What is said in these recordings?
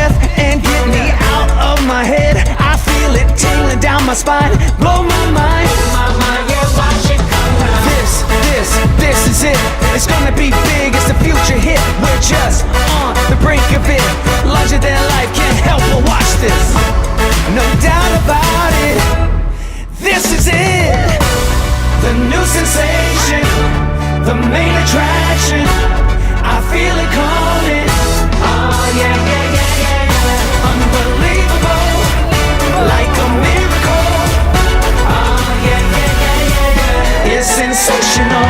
breath and get me out of my head. I feel it tingling down my spine, blow my mind, yeah, watch it come down. This is it. It's gonna be big, it's the future hit. We're just on the brink of it. Larger than life, can't help but watch this. No doubt about it. This is it. The new sensation, the main attraction. I feel it coming. Oh yeah, yeah, yeah, yeah, yeah. Unbelievable, like a miracle. Oh yeah, yeah, yeah, yeah, yeah. It's sensational.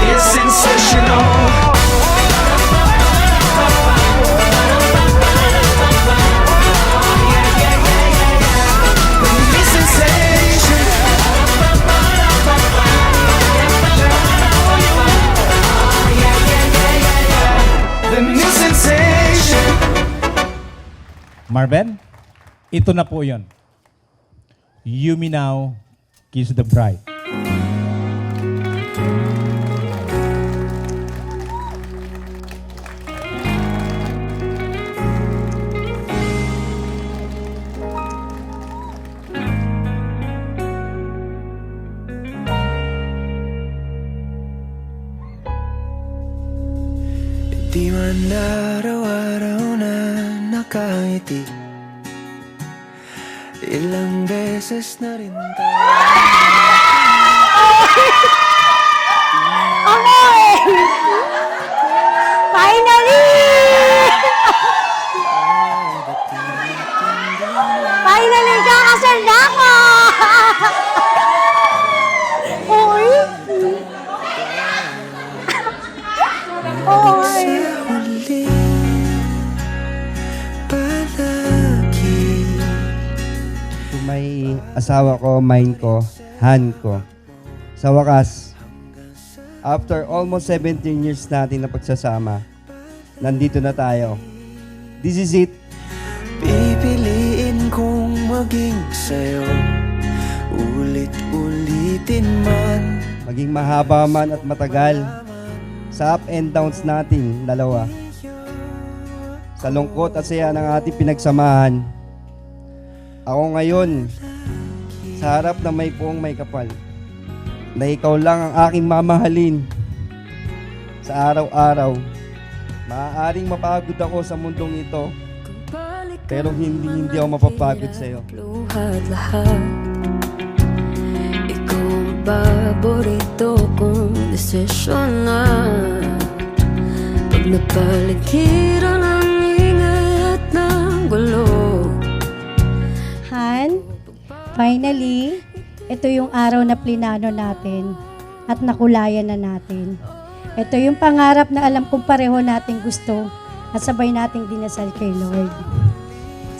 It's sensational. Marvin, ito na po yun. You Me Now, Kiss the Bride. Di man araw-araw na nakangiti, ilang beses na rin tayo. Finally! Finally, kakasal na ako! Uy! Uy! Huli, palagi. May asawa ko, mine ko, Han ko. Sa wakas, after almost 17 years natin na pagsasama, nandito na tayo. This is it. Pipiliin kong maging sa'yo, ulit-ulitin man. Maging mahaba man at matagal, sa up and downs nating dalawa. Sa lungkot at saya ng ating pinagsamahan, ako ngayon, sa harap na may puong may kapal, na ikaw lang ang aking mamahalin. Sa araw-araw, maaaring mapagod ako sa mundong ito, pero hindi ako mapapagod sa'yo. Lahat, ikaw ang paborito kong desisyon na. Pag napaligiran ang ingay at ng gulo. Han, finally, ito yung araw na plinano natin at nakulayan na natin. Ito yung pangarap na alam kong pareho nating gusto at sabay nating dinasal kay Lord.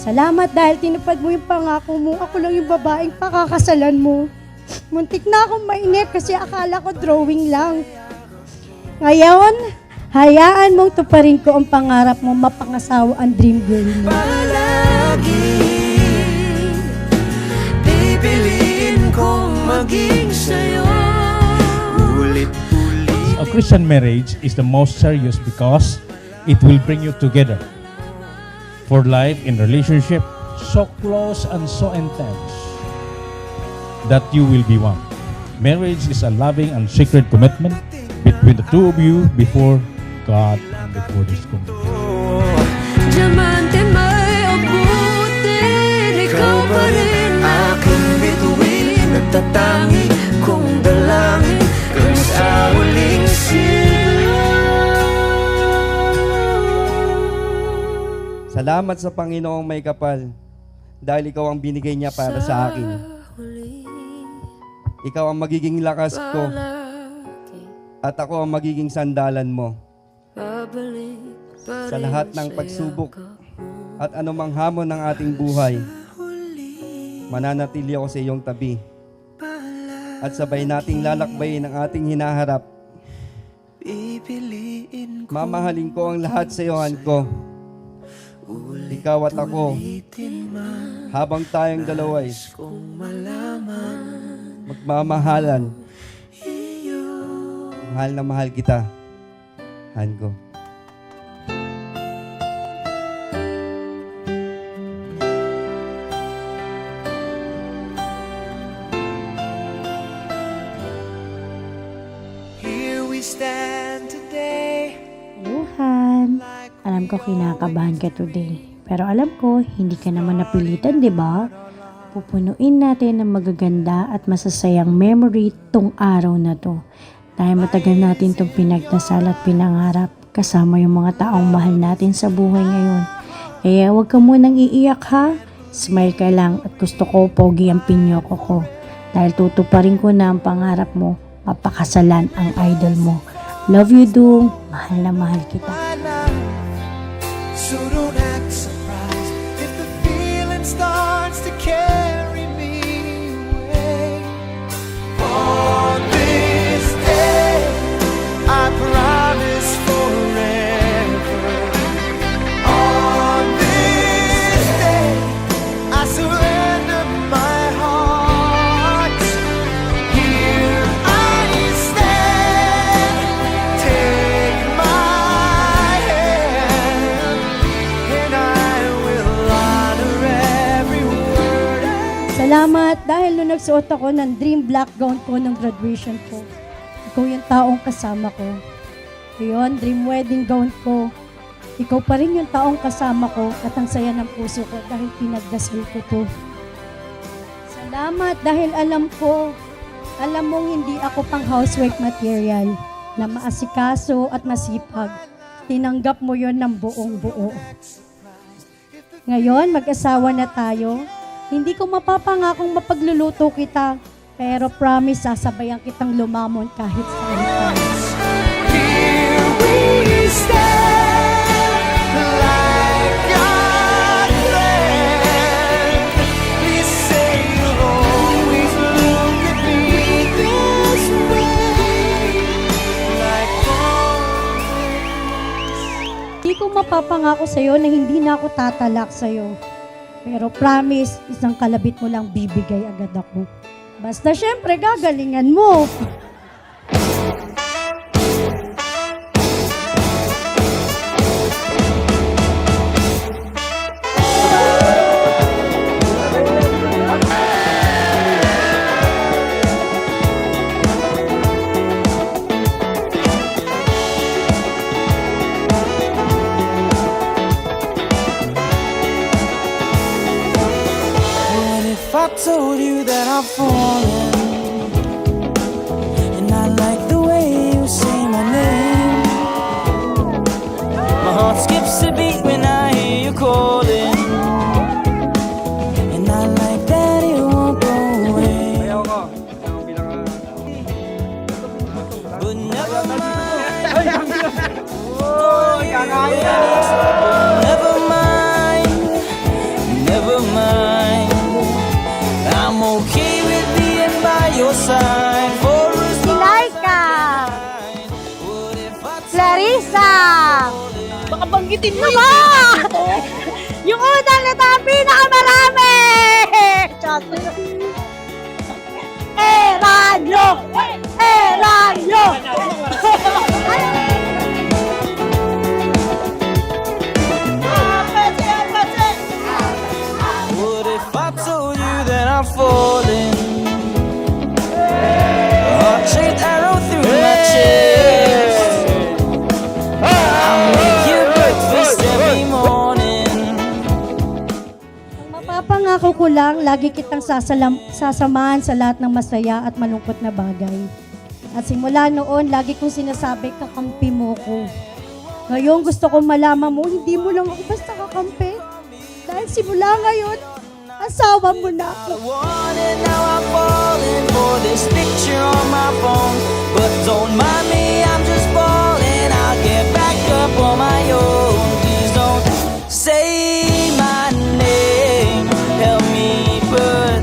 Salamat dahil tinupad mo yung pangako mo. Ako lang yung babaeng pakakasalan mo. Muntik na akong mainip kasi akala ko drawing lang. Ngayon, hayaan mong tuparin ko ang pangarap mo, mapangasawa ang dream girl mo. Palagi, pipiliin kong maging sa'yo, ulit-ulit. A Christian marriage is the most serious because it will bring you together for life in relationship so close and so intense that you will be one. Marriage is a loving and sacred commitment between the two of you before God and before this community. Diamante may abutin, ikaw pa rin aking bituin, nagtatangi kong dalangin kung sa huling Salamat sa Panginoong may kapal dahil ikaw ang binigay niya para sa akin. Ikaw ang magiging lakas ko at ako ang magiging sandalan mo sa lahat ng pagsubok at anumang hamon ng ating buhay. Mananatili ako sa iyong tabi at sabay nating lalakbayin ang ating hinaharap. Mamahalin ko ang lahat sa iyo, Han ko. Ikaw at ako, habang tayong dalaway magmamahalan Mahal na mahal kita. Han ko. Here we stand today. Luhan, alam ko kinakabahan ka today. Pero alam ko, hindi ka naman napilitan, di ba? Pupunuin natin ng magaganda at masasayang memory tong araw na to. Dahil matagal natin tong pinagdasal at pinangarap kasama yung mga taong mahal natin sa buhay ngayon. Kaya huwag ka munang iiyak ha. Smile ka lang at gusto ko pogi ang pinyoko ko. Dahil tutuparin ko na ang pangarap mo, mapakasalan ang idol mo. Love you, Dung. Mahal na mahal kita. So don't act surprised if the feeling starts to carry me away. On this day, I promise forever. On this day, I surrender my heart. Here I stand. Take my hand, and I will honor every word. Salamat dahil nung nagsuot ako ng dream black gown ko ng graduation ko. Ikaw yung taong kasama ko. Yun, dream wedding gown ko. Ikaw pa rin yung taong kasama ko at ang saya ng puso ko dahil pinagdasal ko to. Salamat dahil alam mong hindi ako pang housewife material na maasikaso at masipag. Tinanggap mo yon ng buong buo. Ngayon, mag-asawa na tayo. Hindi ko mapapangakong mapagluluto kita, pero promise sasabayan kitang lumamon kahit saan ka. Here we stand like God planned. Please say you'll always look at me this way, like always. Hindi ko mapapangako sa'yo na hindi na ako tatalak sa'yo. Pero promise, isang kalabit mo lang bibigay agad ako. Basta syempre, gagalingan mo. What if I told you that I've fallen, and I like the way you say my name? My heart skips a beat when I hear you calling, and I like that it won't go away. Ayaw ko. Ang pinaka... But never mind, never mind. I'm okay with being by your side for as long Laika! What if I Clarissa! Baka banggitin mo ba? Yung unang nito ang pinakamarami! Eranyo! Eranyo! What if I told you that I'm falling? A heart-shaped arrow through my chest. I make you breakfast every morning. Ang mapapangako ko lang, lagi kitang sasamahan sa lahat ng masaya at malungkot na bagay. At simula noon, lagi kong sinasabi, kakampi mo ko. Ngayon, gusto kong malaman mo, hindi mo lang ako basta kakampi. Dahil simula ngayon, asawa mo na ako. Want it now, I'm falling for this picture on my phone. But don't mind me, I'm just falling. I'll get back up on my own. Please don't say my name. Help me put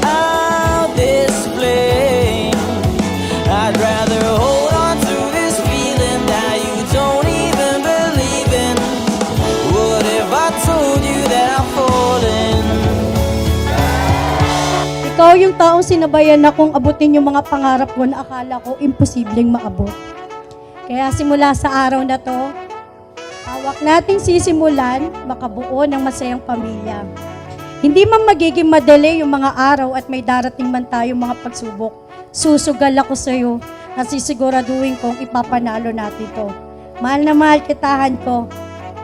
out this flame. I'd rather hold on to this feeling that you don't even believe in. What if I told you that I'm falling? Ikaw Ikaw yung taong sinabayan na kung abutin yung mga pangarap ko na akala ko imposibleng maabot. Kaya simula sa araw na to, hawak nating sisimulan makabuo ng masayang pamilya. Hindi man magiging madali yung mga araw at may darating man tayong mga pagsubok, susugal ako sa iyo at sisiguraduhin kong ipapanalo natin to. Mahal na mahal kitahan ko.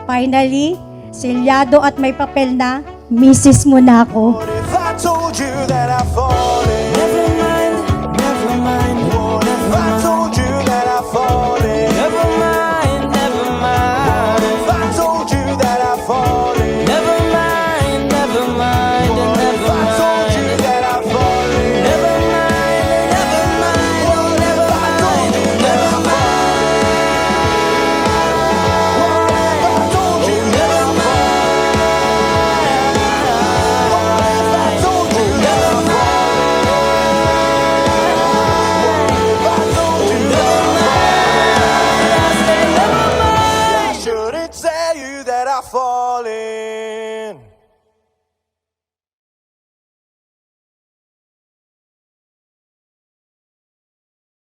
Finally, selyado at may papel na, misis mo na ako. If I told you that I've fallen, Never mind, never mind, what if I told you that I've fallen? never mind, never mind. If I told you that I've fallen, Never mind, never mind, and if never I told you mind. that I've fallen, Never mind, never mind, oh never mind, never if I told you that I've fallen, if I told you that I've fallen, if I told you that I've fallen, I shouldn't tell you that I've fallen.